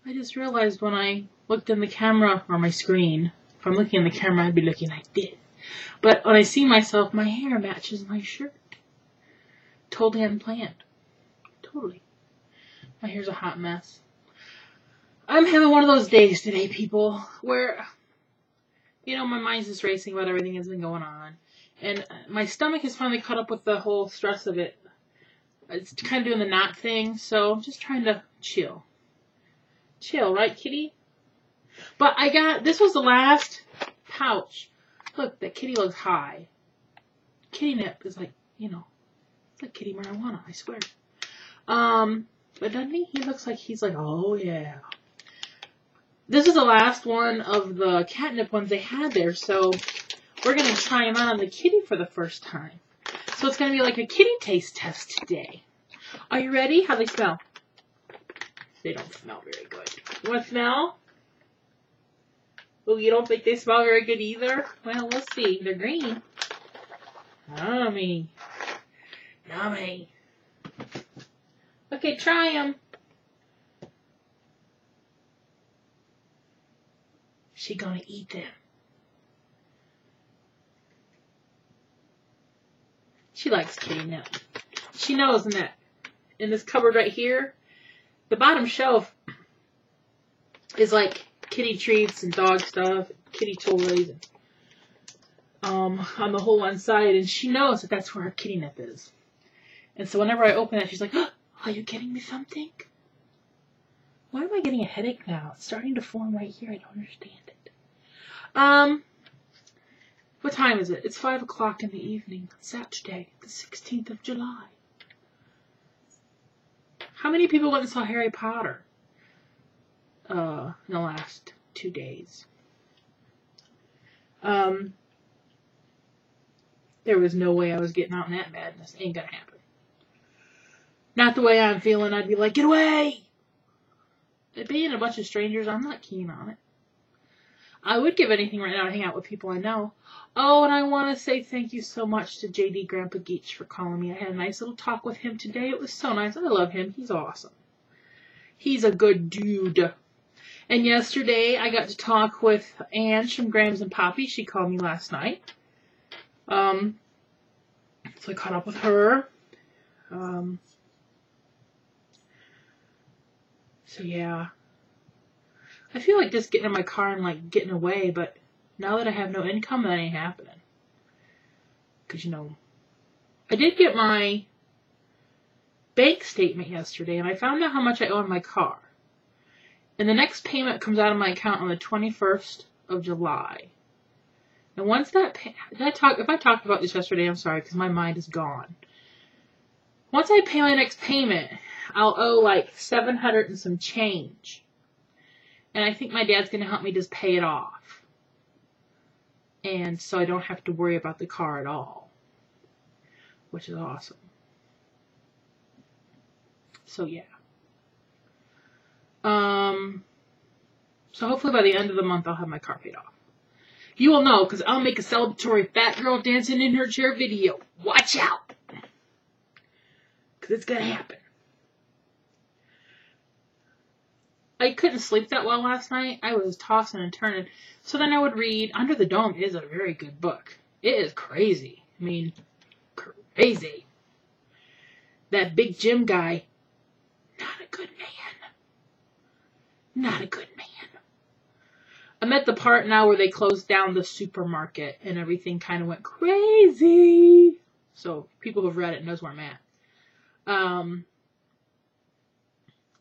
I just realized when I looked in the camera, or my screen, if I'm looking in the camera, I'd be looking like this. But when I see myself, my hair matches my shirt. Totally unplanned. Totally. My hair's a hot mess. I'm having one of those days today, people, where, you know, my mind's just racing about everything that's been going on. And my stomach has finally caught up with the whole stress of it. It's kind of doing the knot thing, so I'm just trying to chill. Chill, right, kitty? But this was the last pouch. Look, that kitty looks high. Kitty nip is like, you know, it's like kitty marijuana, I swear. But doesn't he? He looks like he's like, oh yeah. This is the last one of the catnip ones they had there, so we're going to try them out on the kitty for the first time. So it's going to be like a kitty taste test today. Are you ready? How do they smell? They don't smell very good. You want to smell? Oh, you don't think they smell very good either? Well, let's see. They're green. Yummy. Yummy. Okay, try them. She gonna eat them. She likes kitty nip. She knows in this cupboard right here, the bottom shelf is like kitty treats and dog stuff, kitty toys, and, on the whole one side, and she knows that that's where her kitty nip is. And so whenever I open it, she's like, oh, are you getting me something? Why am I getting a headache now? It's starting to form right here. I don't understand it. What time is it? It's 5 o'clock in the evening, Saturday, the 16th of July. How many people went and saw Harry Potter in the last 2 days? There was no way I was getting out in that madness. Ain't gonna happen. Not the way I'm feeling. I'd be like, get away! Being a bunch of strangers, I'm not keen on it. I would give anything right now to hang out with people I know. Oh, and I want to say thank you so much to JD Grandpa Geach for calling me. I had a nice little talk with him today. It was so nice. I love him. He's awesome. He's a good dude. And yesterday, I got to talk with Ange from Grams and Poppy. She called me last night. So I caught up with her. So yeah. I feel like just getting in my car and like getting away, but now that I have no income, that ain't happening. Because, you know, I did get my bank statement yesterday, and I found out how much I owe on my car. And the next payment comes out of my account on the 21st of July. And once that, if I talked about this yesterday, I'm sorry, because my mind is gone. Once I pay my next payment, I'll owe like $700 and some change. And I think my dad's going to help me just pay it off. And so I don't have to worry about the car at all. Which is awesome. So yeah. So hopefully by the end of the month I'll have my car paid off. You will know because I'll make a celebratory fat girl dancing in her chair video. Watch out. Because it's going to happen. I couldn't sleep that well last night. I was tossing and turning. So then I would read. Under the Dome is a very good book. It is crazy. I mean, crazy. That Big Jim guy, not a good man. Not a good man. I'm at the part now where they closed down the supermarket and everything kind of went crazy. So people who've read it knows where I'm at.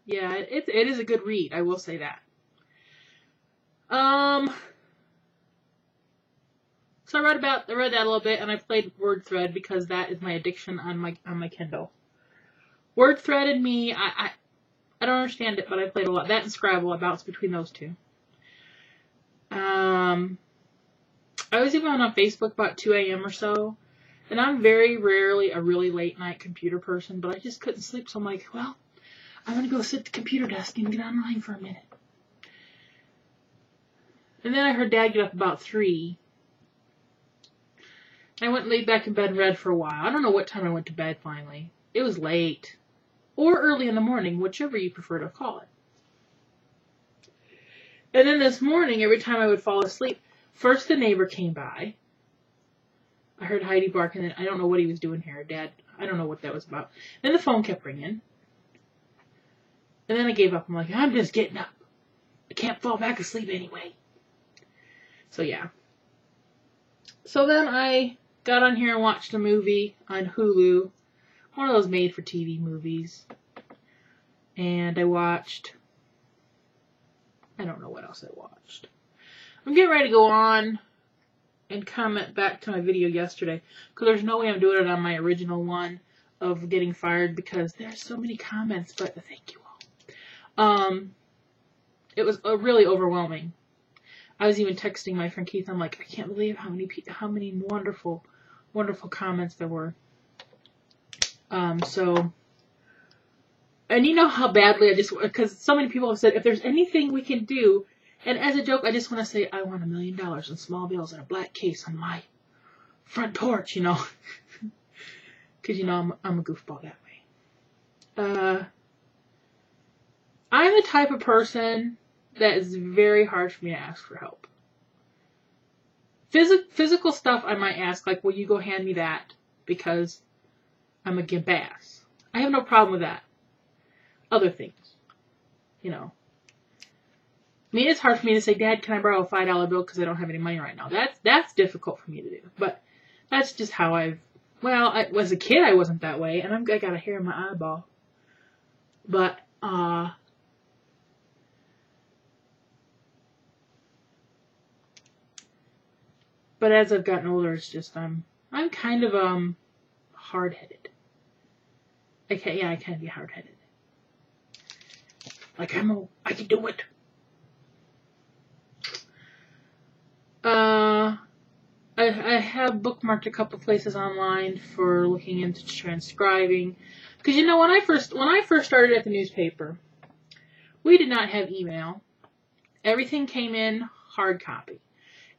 Yeah, it is a good read. I will say that. So I read that a little bit, and I played Word Thread because that is my addiction on my Kindle. Word Thread and me, I don't understand it, but I played a lot. That and Scrabble, I bounce between those two. I was even on Facebook about 2 a.m. or so, and I'm very rarely a really late night computer person, but I just couldn't sleep, so I'm like, well, I'm going to go sit at the computer desk and get online for a minute. And then I heard Dad get up about 3. I went and laid back in bed and read for a while. I don't know what time I went to bed finally. It was late. Or early in the morning, whichever you prefer to call it. And then this morning, every time I would fall asleep, first the neighbor came by. I heard Heidi bark, and then I don't know what he was doing here, Dad. I don't know what that was about. Then the phone kept ringing. And then I gave up. I'm like, I'm just getting up. I can't fall back asleep anyway. So yeah. So then I got on here and watched a movie on Hulu. One of those made-for-TV movies. And I watched... I don't know what else I watched. I'm getting ready to go on and comment back to my video yesterday. Because there's no way I'm doing it on my original one of getting fired. Because there's so many comments. But thank you all. It was really overwhelming. I was even texting my friend Keith. I'm like, I can't believe how many wonderful, wonderful comments there were. And you know how badly because so many people have said, if there's anything we can do, and as a joke, I just want to say, I want $1 million in small bills and a black case on my front porch, you know. Because, you know, I'm a goofball that way. I'm the type of person that is very hard for me to ask for help. Physical stuff I might ask, like, will you go hand me that? Because I'm a gimp ass. I have no problem with that. Other things, you know. I mean, it's hard for me to say, Dad, can I borrow a $5 bill because I don't have any money right now? That's difficult for me to do. But that's just how as a kid, I wasn't that way, and I got a hair in my eyeball. But, but as I've gotten older, it's just, I'm kind of, hard-headed. I can be hard-headed. Like, I can do it. I have bookmarked a couple places online for looking into transcribing. Because, you know, when I first started at the newspaper, we did not have email. Everything came in hard copy.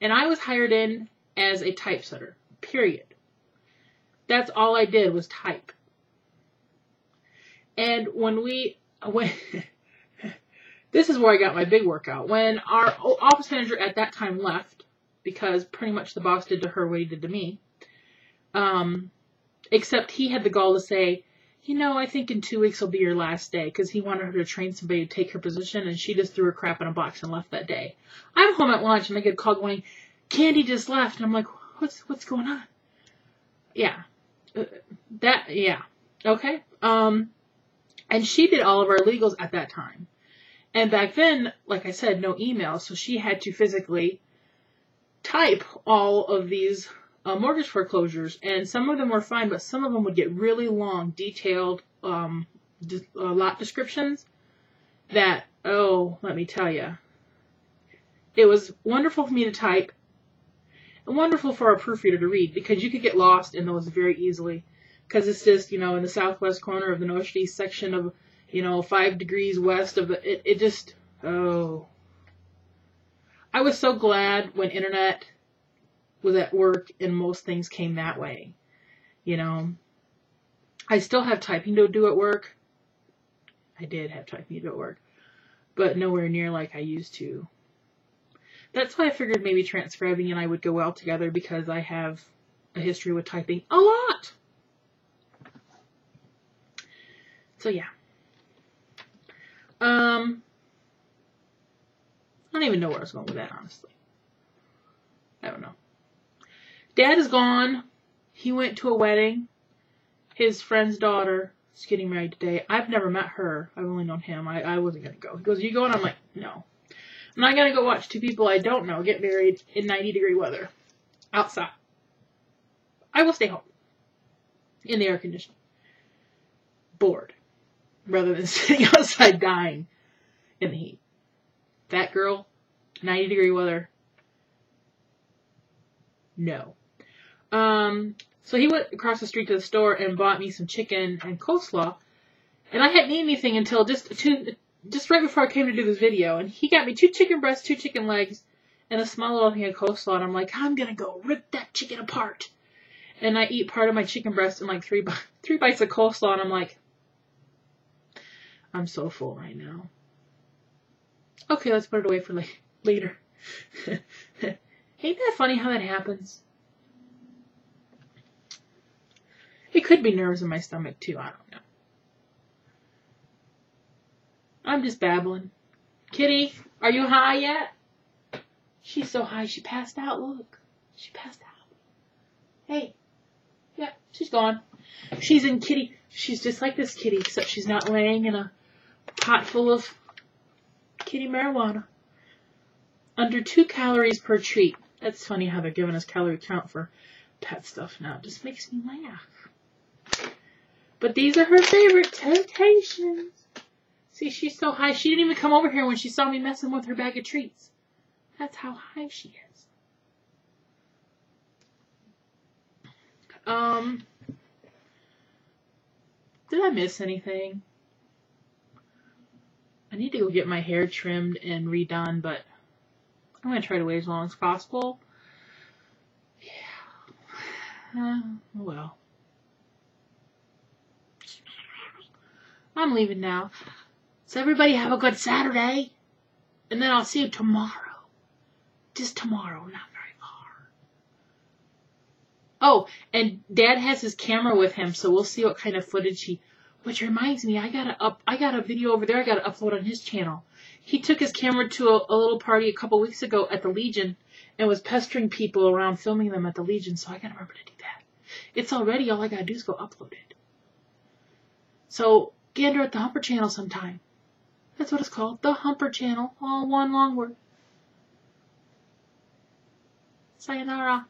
And I was hired in as a typesetter, period. That's all I did was type. And this is where I got my big workout. When our office manager at that time left, because pretty much the boss did to her what he did to me, except he had the gall to say, you know, I think in 2 weeks will be your last day, because he wanted her to train somebody to take her position, and she just threw her crap in a box and left that day. I'm home at lunch, and I get a call going, Candy just left, and I'm like, what's going on? Yeah. Okay. And she did all of our legals at that time. And back then, like I said, no email, so she had to physically type all of these mortgage foreclosures. And some of them were fine, but some of them would get really long, detailed lot descriptions that, oh, let me tell you. It was wonderful for me to type and wonderful for our proofreader to read, because you could get lost in those very easily. Because it's just, you know, in the southwest corner of the northeast section of, you know, 5 degrees west of it just, oh. I was so glad when internet was at work and most things came that way. You know, I still have typing to do at work. I did have typing to do at work, but nowhere near like I used to. That's why I figured maybe transcribing and I would go well together, because I have a history with typing a lot. So yeah. I don't even know where I was going with that, honestly. I don't know. Dad is gone. He went to a wedding. His friend's daughter is getting married today. I've never met her. I've only known him. I wasn't going to go. He goes, you going? I'm like, no. I'm not going to go watch two people I don't know get married in 90-degree weather outside. I will stay home in the air conditioning. Bored. Rather than sitting outside dying in the heat. That girl, 90-degree weather. No. So he went across the street to the store and bought me some chicken and coleslaw. And I hadn't eaten anything until just right before I came to do this video. And he got me 2 chicken breasts, 2 chicken legs, and a small little thing of coleslaw. And I'm like, I'm going to go rip that chicken apart. And I eat part of my chicken breast and like 3 bites of coleslaw. And I'm like, I'm so full right now. Okay, let's put it away for later. later. Ain't that funny how that happens? It could be nerves in my stomach too. I don't know. I'm just babbling. Kitty, are you high yet? She's so high she passed out. Look. She passed out. Hey. Yeah, she's gone. She's in kitty. She's just like this kitty, except she's not laying in a pot full of kitty marijuana. Under 2 calories per treat. That's funny how they're giving us calorie count for pet stuff now. It just makes me laugh. But these are her favorite temptations. See, she's so high. She didn't even come over here when she saw me messing with her bag of treats. That's how high she is. Did I miss anything? I need to go get my hair trimmed and redone, but I'm going to try to wait as long as possible. Yeah. Well. I'm leaving now. So everybody have a good Saturday. And then I'll see you tomorrow. Just tomorrow, not very far. Oh, and Dad has his camera with him, so we'll see what kind of footage he... Which reminds me, I got a video over there I got to upload on his channel. He took his camera to a little party a couple weeks ago at the Legion and was pestering people around filming them at the Legion, so I got to remember to do that. It's all ready. All I got to do is go upload it. So, gander at the Humper channel sometime. That's what it's called. The Humper channel. All one long word. Sayonara.